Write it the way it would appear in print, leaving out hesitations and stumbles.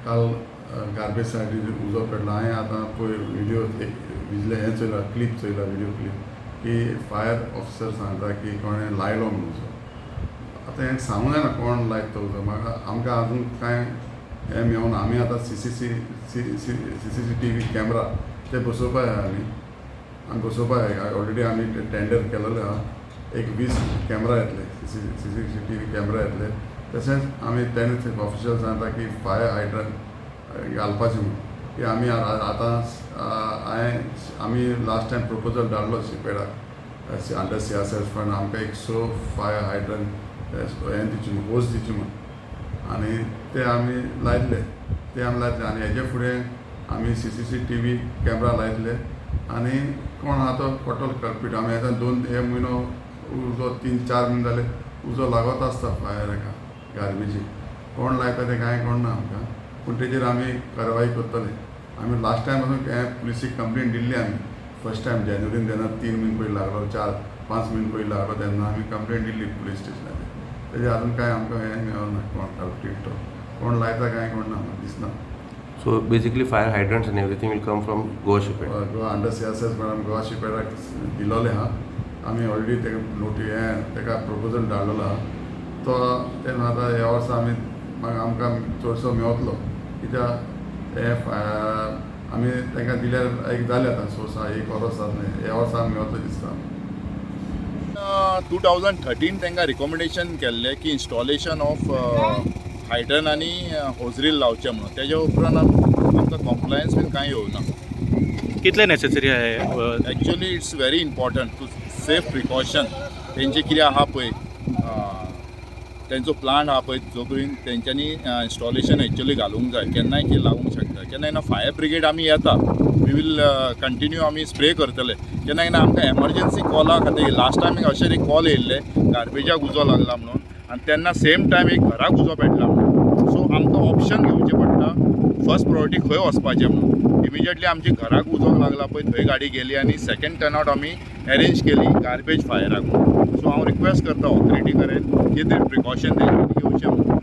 काल गार्बेज साठी उजो पेटलो। हांवें आतां पळय व्हिडिओ विजले हें चयला, क्लिप चयला, व्हिडिओ क्लिप की फायर ऑफिसर सांगता की कोणें लायलो म्हणून उजो। आतां हें सांगूं जायना कोण लायता तो उजो। म्हाका आमकां आजून कांय हें मेळूं ना। आमी आतां CCTV कॅमेरा ते बसोवपा जाय। आमी बसोवपा जाय। ऑलरेडी आमी टेंडर केलेलें आहा। एक 20 कॅमेरा येतले, CCTV कॅमेरा येतले। तशेंच आमी तेन्ना ऑफिशियल सांगता की फायर हायड्रंट घालपाचें म्हणून की आमी आतां आमी लास्ट टायम प्रपोजल धाडलो शिपेडाक अंडर CSR फंड आमकां एक 6 फायर हायड्रंट हें दिवचें म्हणून, होस दिवचें म्हणून, आनी ते आमी लायतले। आनी हेजे फुडें आमी CCTV कॅमेरा लायतले आनी कोण आहा तो टोटल कल्पिट। आमी आतां 2 म्हयनो उजो 3-4 म्हयने जाले उजो लागत आसता फायर हेका गार्बेजी। कोण लायता तें कांय कळना आमकां, पूण तेजेर आमी कारवाई करतले। आमी लास्ट टायम पासून पुलिसीक कंप्लेन दिल्ली आमी फर्स्ट टायम जानेवारीन जेन्ना 3 म्हयने पयलीं लागलो, 4-5 म्हयने पयलीं लागलो तेन्ना आमी कंप्लेन दिल्ली पुलीस स्टेशनार। तेजेर आजून कांय आमकां हें मेळोना कोण कल्पिट तो, कोण लायता कांय कळना म्हाका दिसना। So basically fire hydrants and everything will come from Goa Shipyard. Goa under CSR madam Goa शिपेडाक दिलोलें आहा। आमी ऑलरेडी तेका तेका प्रपोजल धाडलेलो आहा तो। तेन्ना आतां ह्या वर्सा आमकां चडसो मेवतलो कित्याक हे आमी तांकां दिल्यार एक जालें आतां सोर्सा एक वर्स जातलें। ह्या वर्सा आमी मेवतलो दिसता। 2013 तांकां रिकमेंडेशन केल्लें की इन्स्टॉलेशन ऑफ हायड्रन आनी होजरील लावचे म्हणून। तेज्या उपरांत आमकां कॉम्प्लायन्स बीन कांय येवना। कितले नेसेसरी आहे actually it's very important to safe precaution. तेंचे कितें आहा पळय तेंचो प्लान आहा पळय जो पर्यंत तेंच्यांनी इन्स्टॉलेशन एक्चुअली घालूंक जाय। केन्नाय कितें लागूंक शकता। केन्ना केन्ना फायर ब्रिगेड आमी येता, वी वील कंटिन्यू आमी स्प्रे करतले। केन्ना केन्ना आमकां एमर्जन्सी कॉला खातीर लास्ट टायम अशें एक कॉल येयल्ले गार्बेजाक उजो लागला म्हणून, आनी तेन्ना सेम टायम एक घराक उजो पेटला म्हणून। सो आमकां ऑप्शन घेवचें पडटा फर्स्ट प्रायोरिटी खंय वचपाचें म्हणून। इमिजिएटली आमची घराक उजो लागला पळय थंय गाडी गेली आनी सेकेंड टर्नआउट आमी अरेंज केली गार्बेज फायराक म्हणून। सो हांव रिक्वेस्ट करता ऑथॉरिटी कडेन की ते प्रिकॉशन घेवचें म्हणून।